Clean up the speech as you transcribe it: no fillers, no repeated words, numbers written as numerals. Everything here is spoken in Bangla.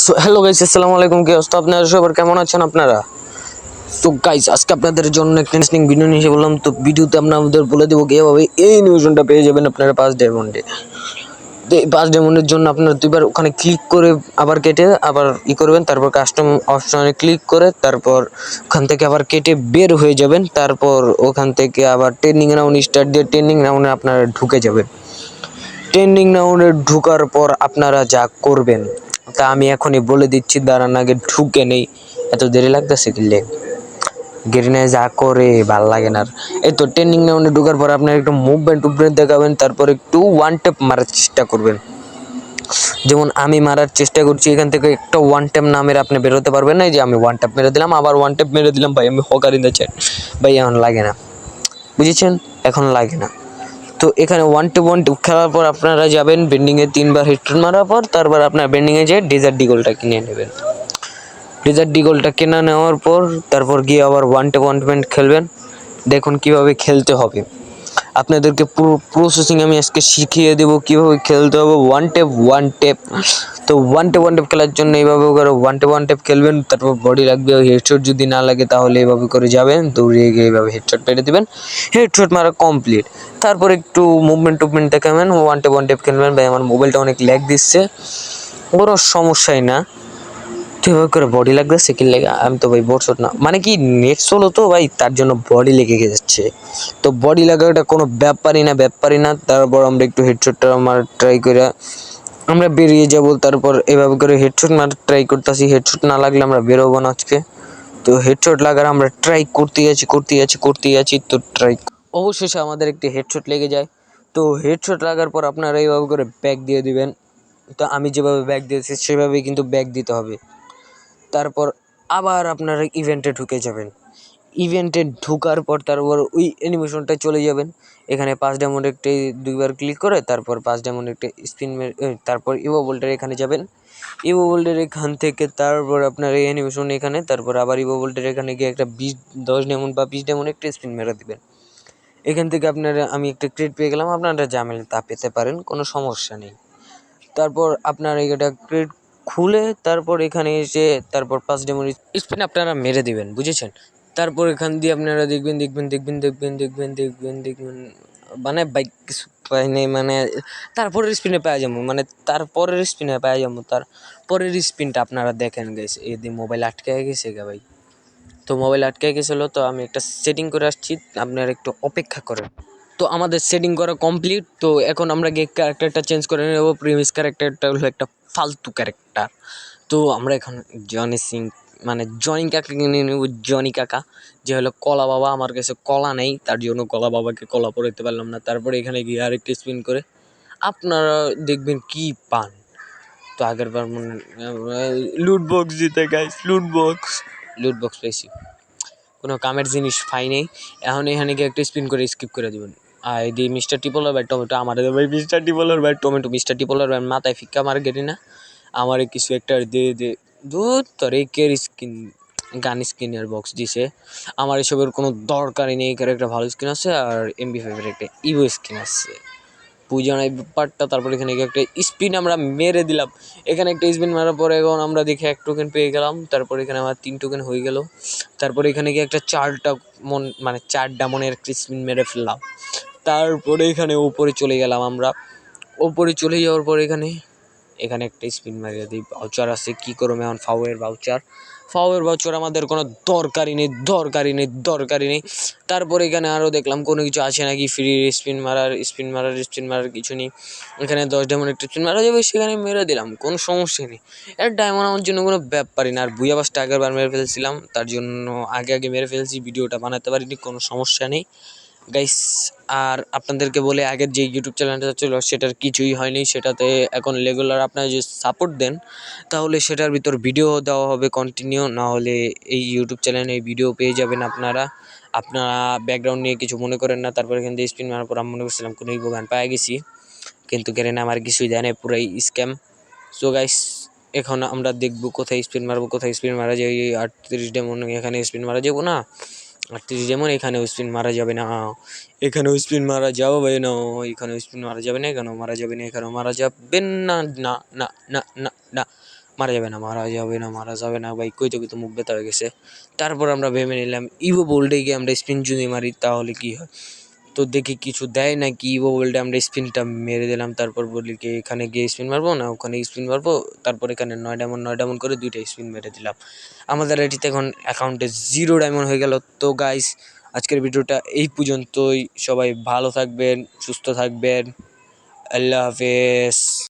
সো হ্যালো গাইস, আসসালামু আলাইকুম। কি অবস্থা আপনারা সবার, কেমন আছেন আপনারা? তো গাইস, আজকে আপনাদের জন্য একটা ইন্টারেস্টিং ভিডিও নিয়ে এসে বললাম। তো ভিডিওতে আপনাদের বলে দেবো কীভাবে এই নিউজনটা পেয়ে যাবেন আপনারা 5 ডায়মন্ডে। তো এই 5 ডায়মন্ডের জন্য আপনারা দুইবার ওখানে ক্লিক করে আবার কেটে আবার করবেন, তারপর কাস্টম অপশনে ক্লিক করে তারপর ওখান থেকে আবার কেটে বের হয়ে যাবেন। তারপর ওখান থেকে আবার ট্রেনিং রাউন্ড স্টার্ট দিয়ে ট্রেনিং রাউন্ডে আপনারা ঢুকে যাবেন। ট্রেন্ডিং রাউন্ডে ঢোকার পর আপনারা যা করবেন তা আমি এখনই বলে দিচ্ছি, দাঁড়ান আগে ঢুকে নেই। এত দেরি লাগতেছে কিনলে গেরিনায় যা করে ভাল লাগে না। এই তো ট্রেন্ডিং রাউন্ডে ঢোকার পর আপনার একটু মুভমেন্ট দেখাবেন, তারপর একটু ওয়ান ট্যাপ মারার চেষ্টা করবেন। যেমন আমি মারার চেষ্টা করছি, এখান থেকে একটা ওয়ান ট্যাপ না মেরে আপনি বেরোতে পারবেন না। এই যে আমি ওয়ান ট্যাপ মেরে দিলাম, আবার ওয়ান ট্যাপ মেরে দিলাম। ভাই আমি হকার ইন দ্য চ্যাট। ভাই এখন লাগে না, বুঝেছেন? এখন লাগে না। তো এখানে ওয়ান টু খেলার পর আপনারা যাবেন বেন্ডিংয়ে 3বার হেডশট মারার পর, তারপর আপনার বেন্ডিংয়ে যেয়ে ডেজার্ট ডিগলটা কিনে নেবেন। ডেজার্ট ডিগলটা কেনা নেওয়ার পর তারপর গিয়ে আবার ওয়ান ট্যাপ খেলবেন। দেখুন কিভাবে খেলতে হবে। আপনাদেরকে পুরো প্রসেসিং আমি আজকে শিখিয়ে দেবো কীভাবে খেলতে হবে ওয়ান ট্যাপ। তো ওয়ান ট্যাপ খেলার জন্য এইভাবে করে ওয়ান ট্যাপ খেলবেন। তারপর বডি লাগবে, হেডশট যদি না লাগে তাহলে এইভাবে করে যাবেন, দৌড়িয়ে গিয়ে এইভাবে হেডশট পেরে দেবেন। হেডশট মারা কমপ্লিট। তারপর একটু মুভমেন্ট দেখাবেন, ওয়ান ট্যাপ খেলবেন। ভাই আমার মোবাইলটা অনেক ল্যাগ দিচ্ছে, কোনো সমস্যাই না। তো এভাবে করে বডি লাগবে সেকেন্ড লেগে। আমি তো ভাই বোরশট না, মানে কি নেট সোলো তো ভাই, তার জন্য বডি লেগে যাচ্ছে। তো বডি লাগাটা কোনো ব্যাপারই না। তারপর আমরা একটু হেডশটটা আমার ট্রাই করে আমরা বেরিয়ে যাব। তারপর এভাবে করে হেডশট মারার ট্রাই করতেছি, হেডশট না লাগলে আমরা বেরোবো না আজকে। তো হেডশট লাগার আমরা ট্রাই করতেই আছি। তো ট্রাই অবশেষে আমাদের একটি হেডশট লেগে যায়। তো হেডশট লাগার পর আপনারা এইভাবে করে ব্যাক দিয়ে দিবেন। তো আমি যেভাবে ব্যাক দিয়েছি সেভাবেই কিন্তু ব্যাক দিতে হবে। তারপর আবার আপনারা ইভেন্টে ঢুকে যাবেন। ইভেন্টে ঢোকার পর তারপর ওই অ্যানিমেশনটায় চলে যাবেন। এখানে 5 ডায়মন্ড একটি 2বার ক্লিক করে তারপর 5 ডায়মন্ড একটি স্পিন মেরে তারপর ইভো বোল্টের এখানে যাবেন। ইভো বোল্টের এখান থেকে তারপর আপনার এই অ্যানিমেশন এখানে, তারপর আবার ইভো বোল্টের এখানে গিয়ে একটা 10 ডায়মন্ড বা 20 ডায়মন্ড একটা স্পিন মেরে দিবেন। এখান থেকে আপনারা আমি একটা ক্রেড পেয়ে গেলাম, আপনারা যা মেলে তা পেতে পারেন, কোনো সমস্যা নেই। তারপর আপনার এটা ক্রেড খুলে তারপর এখানে এসে তারপর 5 ডায়মন্ড স্পিন আপনারা মেরে দিবেন, বুঝেছেন? তারপর এখান দিয়ে আপনারা দেখবেন মানে বাইক কিছু পাই নেই, মানে তারপরের স্পিনে পাওয়া যাবো, মানে তারপরের স্পিনে পাওয়া যাবো। তারপরের স্পিনটা আপনারা দেখেন গেছে, এই দিয়ে মোবাইল আটকে গেছে গা ভাই। তো মোবাইল আটকে গেছিলো, তো আমি একটা সেটিং করে আসছি, আপনারা একটু অপেক্ষা করেন। তো আমাদের সেটিং করা কমপ্লিট। তো এখন আমরা গিয়ে ক্যারেক্টারটা চেঞ্জ করে নেব। প্রিমিয়াস ক্যারেক্টারটা হলো একটা ফালতু ক্যারেক্টার। তো আমরা এখন জনি সিং মানে জনি কাকাকে নিয়ে নেব। জনি কাকা যে হলো কলা বাবা, আমার কাছে কলা নেই, তার জন্য কলা বাবাকে কলা পড়াইতে পারলাম না। তারপরে এখানে গিয়ে আরেকটি স্পিন করে আপনারা দেখবেন কি পান। তো আগের বার লুট বক্স জিতে গাইস, লুট বক্স পেয়েছি, কোনো কামের জিনিস পাই নেই। এখন এখানে গিয়ে একটা স্পিন করে স্কিপ করে দেবেন। আর এই দিয়ে মিস্টার টিপলার ভাই টমেটো আমার ভাই, মিস্টার টিপলার ভাই টমেটো, মিস্টার টিপলার ভাই মাথায় ফিক্কা মার গেলি না আমার কিছু একটা দিয়ে দুধ তোর এই কের স্কিন গান স্কিনের বক্স দিছে। আমার এসবের কোনো দরকারই নেই। একটা ভালো স্কিন আছে আর MP5 একটা ইভো স্কিন আছে, বুঝে নাই ব্যাপারটা। তারপর এখানে একটা স্পিন আমরা মেরে দিলাম। এখানে একটা স্পিন মারার পরে এখন আমরা দেখে 1 টোকেন পেয়ে গেলাম। তারপর এখানে আমার 3 টোকেন হয়ে গেল। তারপর এখানে গিয়ে একটা 4 মনের একটা স্পিন মেরে ফেললাম। তারপরে এখানে উপরে চলে গেলাম আমরা। উপরে চলে যাওয়ার পর এখানে একটা স্পিন মারিয়ে দিই। ভাউচার আছে, কী করবো এখন? ফাওয়ার ভাউচার আমাদের কোনো দরকারই নেই। তারপর এখানে আরও দেখলাম কোনো কিছু আছে নাকি ফ্রি স্পিন মারার কিছু নেই। এখানে 10 ডায়মন্ড একটা স্পিন মারা যাবে, সেখানে মেরে দিলাম, কোনো সমস্যা নেই। ডায়মন্ড আমার জন্য কোনো ব্যাপারই না। আর বুয়া বাসটা আগের বার মেরে ফেলছিলাম, তার জন্য আগে মেরে ফেলছি, ভিডিওটা বানাতে পারিনি, কোনো সমস্যা নেই গাইস। আর আপনাদেরকে বলে, আগের যে ইউটিউব চ্যানেলটা ছিল সেটার কিছুই হয়নি। সেটাতে এখন রেগুলার আপনারা যদি সাপোর্ট দেন তাহলে সেটার ভিতর ভিডিও দেওয়া হবে কন্টিনিউ, না হলে এই ইউটিউব চ্যানেলে এই ভিডিও পেয়ে যাবেন আপনারা। ব্যাকগ্রাউন্ড নিয়ে কিছু মনে করেন না। তারপর এখান থেকে স্পিন মারার পর আমি মনে করছিলাম কোনো ইভো গান পেয়ে গেছি, কিন্তু কেন আমার কিছুই দেয় না, পুরাই স্ক্যাম। সো গাইস, এখন আমরা দেখবো কোথায় স্পিন মারা যায়। 38 ডায়মন্ড এখানে স্পিন মারা যাবো না, 38 যেমন এখানেও স্পিন মারা যাবে না, এখানেও স্পিন মারা যাবে না, এখানেও স্পিন মারা যাবে না, এখানেও মারা যাবে না, এখানেও মারা যাবে না, না না না না না। মারা যাবে না, মারা যাবে না, মারা যাবে না ভাই, কইতে কইতে মুখ ব্যথা হয়ে গেছে। তারপর আমরা ভেবে নিলাম ইভো বোল্ডে গিয়ে আমরা স্পিন যদি মারি তাহলে কি হয়। তো দেখি কিছু দেয় নাকি, ইভো বোল্ডে আমরা স্পিনটা মেরে দিলাম। তারপর বলি কি এখানে গিয়ে স্পিন মারবো না ওখানে স্পিন মারবো, তারপর এখানে 9 ডায়মন্ড করে 2টা স্পিন মেরে দিলাম। আমাদের এটিতে এখন অ্যাকাউন্টে 0 ডায়মন্ড হয়ে গেল। তো গাইস আজকের ভিডিওটা এই পর্যন্তই। সবাই ভালো থাকবেন, সুস্থ থাকবেন, আল্লাহ হাফেজ।